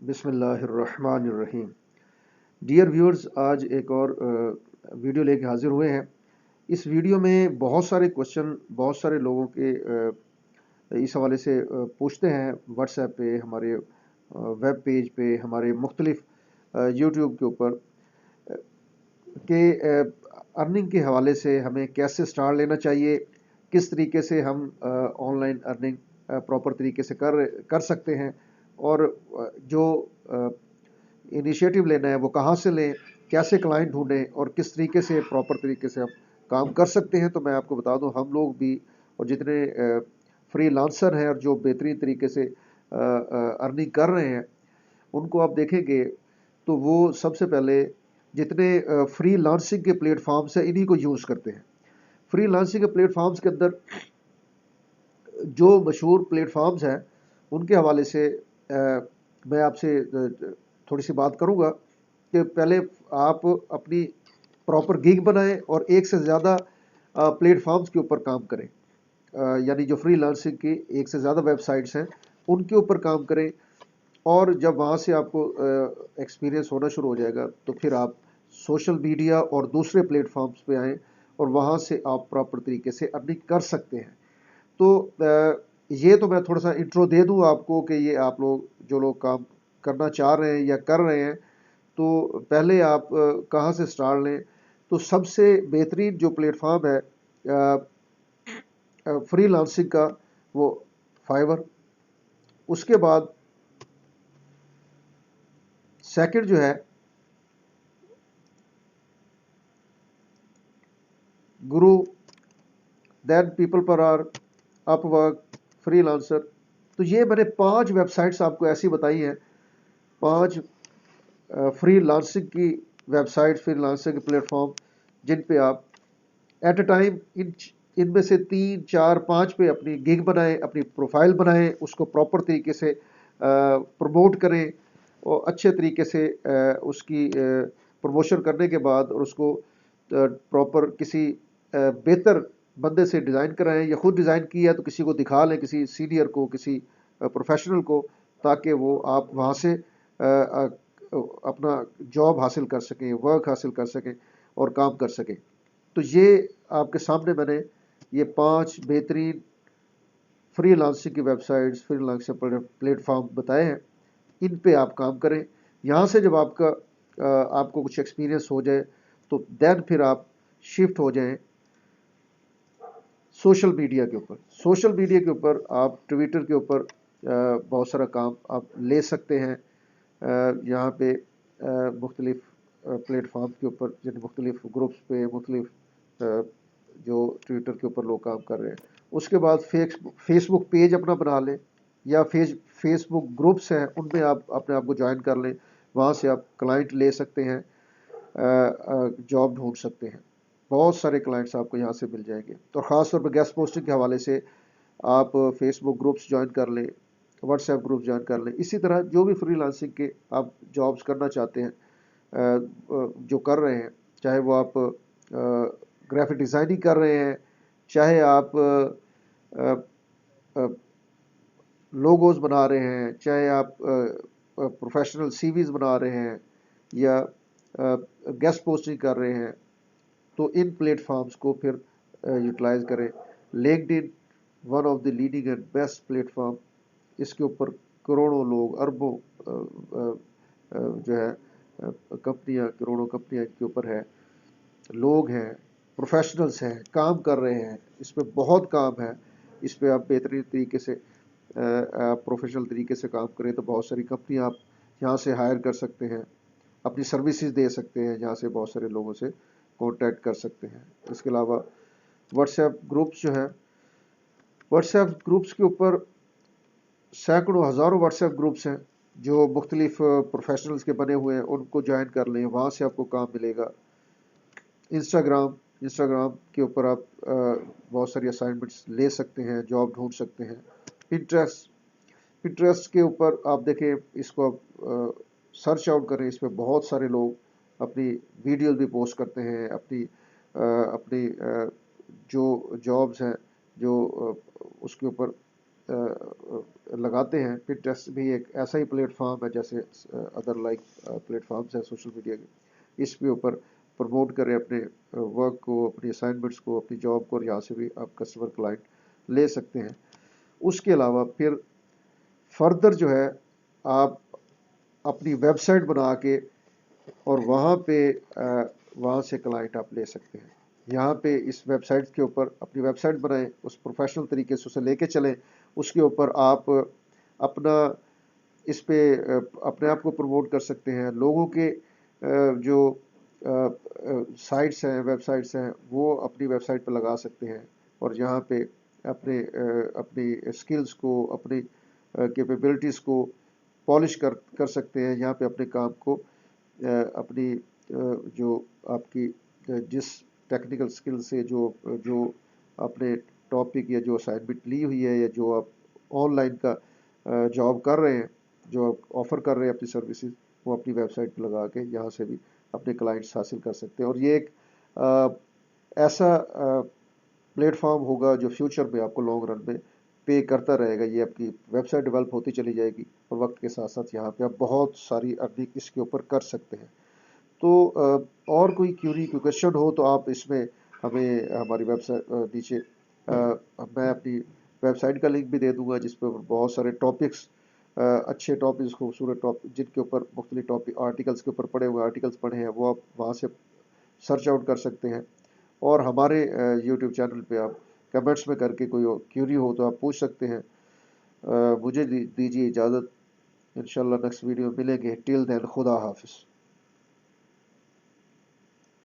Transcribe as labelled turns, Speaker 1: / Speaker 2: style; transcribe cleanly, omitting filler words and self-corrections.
Speaker 1: बिस्मिल्लाहिर्रहमानिर्रहीम। Dear viewers, आज एक और वीडियो लेके हाजिर हुए हैं। इस वीडियो में बहुत सारे क्वेश्चन बहुत सारे लोगों के इस हवाले से पूछते हैं व्हाट्सएप पे, हमारे वेब पेज पे, हमारे मुख्तलिफ यूट्यूब के ऊपर कि अर्निंग के हवाले से हमें कैसे स्टार्ट लेना चाहिए, किस तरीके से हम ऑनलाइन अर्निंग प्रॉपर तरीके से कर सकते हैं, और जो इनिशिएटिव लेना है वो कहाँ से लें, कैसे क्लाइंट ढूंढें और किस तरीके से प्रॉपर तरीके से हम काम कर सकते हैं। तो मैं आपको बता दूं, हम लोग भी और जितने फ्री लांसर हैं और जो बेहतरीन तरीके से अर्निंग कर रहे हैं, उनको आप देखेंगे तो वो सबसे पहले जितने फ्री लांसिंग के प्लेटफॉर्म्स हैं इन्हीं को यूज़ करते हैं। फ्री लांसिंग के प्लेटफॉर्म्स के अंदर जो मशहूर प्लेटफॉर्म्स हैं उनके हवाले से मैं आपसे थोड़ी सी बात करूंगा कि पहले आप अपनी प्रॉपर गिग बनाएं और एक से ज़्यादा प्लेटफॉर्म्स के ऊपर काम करें। यानी जो फ्री लांसिंग की एक से ज़्यादा वेबसाइट्स हैं उनके ऊपर काम करें, और जब वहाँ से आपको एक्सपीरियंस होना शुरू हो जाएगा तो फिर आप सोशल मीडिया और दूसरे प्लेटफॉर्म्स पे आएँ और वहाँ से आप प्रॉपर तरीके से अर्निंग कर सकते हैं। तो ये तो मैं थोड़ा सा इंट्रो दे दूँ आपको कि ये आप लोग जो लोग काम करना चाह रहे हैं या कर रहे हैं, तो पहले आप कहाँ से स्टार्ट लें। तो सबसे बेहतरीन जो प्लेटफॉर्म है फ्री लांसिंग का, वो फाइवर। उसके बाद सेकंड जो है Guru, then people per hour, Upwork, freelancer. तो ये मैंने 5 वेबसाइट्स आपको ऐसी बताई हैं, 5 फ्री लांसिंग की वेबसाइट, फ्री लांसिंग प्लेटफॉर्म, जिन पे आप एट अ टाइम इनमें से 3, 4, 5 पे अपनी गिग बनाएं, अपनी प्रोफाइल बनाएं, उसको प्रॉपर तरीके से प्रमोट करें और अच्छे तरीके से उसकी प्रमोशन करने के बाद और उसको प्रॉपर किसी बेहतर बंदे से डिज़ाइन कराएं, या खुद डिज़ाइन किया है तो किसी को दिखा लें, किसी सीनियर को, किसी प्रोफेशनल को, ताकि वो आप वहाँ से अपना जॉब हासिल कर सकें, वर्क हासिल कर सकें और काम कर सकें। तो ये आपके सामने मैंने ये 5 बेहतरीन फ्री लांसिंग की वेबसाइट्स, फ्री लांसिंग प्लेटफॉर्म बताए हैं। इन पे आप काम करें। यहाँ से जब आपको कुछ एक्सपीरियंस हो जाए तो देन फिर आप शिफ्ट हो जाएं सोशल मीडिया के ऊपर। सोशल मीडिया के ऊपर आप ट्विटर के ऊपर बहुत सारा काम आप ले सकते हैं। यहाँ पे मुख्तलिफ प्लेटफॉर्म के ऊपर, जिन मुख्तलिफ ग्रुप्स पे मुख्तलिफ जो ट्विटर के ऊपर लोग काम कर रहे हैं। उसके बाद फेसबुक पेज अपना बना लें, या फेसबुक ग्रुप्स हैं उनमें आप अपने आप को ज्वाइन कर लें। वहाँ से आप क्लाइंट ले सकते हैं, जॉब ढूंढ सकते हैं। बहुत सारे क्लाइंट्स आपको यहाँ से मिल जाएंगे। तो ख़ास तौर पर गेस्ट पोस्टिंग के हवाले से आप फेसबुक ग्रुप्स ज्वाइन कर लें, व्हाट्सएप ग्रुप ज्वाइन कर लें। इसी तरह जो भी फ्री लांसिंग के आप जॉब्स करना चाहते हैं, जो कर रहे हैं, चाहे वो आप ग्राफिक डिज़ाइनिंग कर रहे हैं, चाहे आप लोगोज बना रहे हैं, चाहे आप प्रोफेशनल सीवीज बना रहे हैं, या गेस्ट पोस्टिंग कर रहे हैं, तो इन प्लेटफॉर्म्स को फिर यूटिलाइज करें। LinkedIn one of the leading and best platform. इसके ऊपर करोड़ों लोग, अरबों जो है कंपनियां, करोड़ों कंपनियां इनके ऊपर है, लोग हैं, प्रोफेशनल्स हैं, काम कर रहे हैं। इस पर बहुत काम है। इस पर आप बेहतरीन तरीके से प्रोफेशनल तरीके से काम करें तो बहुत सारी कंपनियां आप यहाँ से हायर कर सकते हैं, अपनी सर्विसेज दे सकते हैं, जहाँ से बहुत सारे लोगों से कांटेक्ट कर सकते हैं। इसके अलावा व्हाट्सएप ग्रुप्स जो हैं, व्हाट्सएप ग्रुप्स के ऊपर सैकड़ों हज़ारों व्हाट्सएप ग्रुप्स हैं जो मुख्तलिफ प्रोफेशनल्स के बने हुए हैं। उनको ज्वाइन कर लें, वहाँ से आपको काम मिलेगा। इंस्टाग्राम के ऊपर आप बहुत सारी असाइनमेंट्स ले सकते हैं, जॉब ढूंढ सकते हैं। पिंटरेस्ट के ऊपर आप देखें, इसको आप सर्च आउट करें। इस पर बहुत सारे लोग अपनी वीडियोस भी पोस्ट करते हैं, अपनी जो जॉब्स हैं, जो उसके ऊपर لگاتے ہیں. پنٹریسٹ بھی ایک ایسا ہی پلیٹ فارم ہے جیسے ادر لائک پلیٹ فارمز ہیں سوشل میڈیا کے. اس کے اوپر پروموٹ کریں اپنے ورک کو، اپنی اسائنمنٹس کو، اپنی جاب کو، اور یہاں سے بھی آپ کسٹمر کلائنٹ لے سکتے ہیں. اس کے علاوہ پھر فردر جو ہے آپ اپنی ویب سائٹ بنا کے اور وہاں سے کلائنٹ آپ لے سکتے ہیں. یہاں پہ اس ویب سائٹ کے اوپر اپنی ویب سائٹ بنائیں، اس پروفیشنل طریقے سے اسے لے کے چلیں. اس کے اوپر آپ اپنا اس پہ اپنے آپ کو پروموٹ کر سکتے ہیں. لوگوں کے جو سائٹس ہیں، ویب سائٹس ہیں، وہ اپنی ویب سائٹ پہ لگا سکتے ہیں، اور یہاں پہ اپنی اسکلز کو، اپنی کیپیبلٹیز کو پالش کر سکتے ہیں. یہاں پہ اپنے کام کو اپنی جو آپ کی جس ٹیکنیکل اسکل سے جو اپنے ٹاپک یا جو اسائنمنٹ لی ہوئی ہے، یا جو آپ آن لائن کا جاب کر رہے ہیں، جو آپ آفر کر رہے ہیں اپنی سروسز، وہ اپنی ویب سائٹ پہ لگا کے یہاں سے بھی اپنے کلائنٹس حاصل کر سکتے ہیں. اور یہ ایک ایسا پلیٹ فارم ہوگا جو فیوچر میں آپ کو لانگ رن میں پے کرتا رہے گا. یہ آپ کی ویب سائٹ ڈیولپ ہوتی چلی جائے گی، اور وقت کے ساتھ ساتھ یہاں پہ آپ بہت ساری ارننگ اس کے اوپر کر سکتے ہیں. تو اور کوئی کیوری، کوئی کویشچن ہو تو آپ اس میں ہمیں ہماری ویب سائٹ نیچے میں اپنی ویب سائٹ کا لنک بھی دے دوں گا، جس پہ بہت سارے ٹاپکس، اچھے ٹاپکس، خوبصورت ٹاپک، جن کے اوپر مختلف ٹاپک آرٹیکلس کے اوپر پڑھے ہوئے آرٹیکلس پڑھے ہیں، وہ آپ وہاں سے سرچ آؤٹ کر سکتے ہیں. اور ہمارے یوٹیوب چینل پہ آپ کمنٹس میں کر کے کوئی کیوری ہو تو آپ پوچھ سکتے ہیں. مجھے دیجیے اجازت، انشاءاللہ نیکسٹ ویڈیو ملیں گے. ٹل دین خدا حافظ.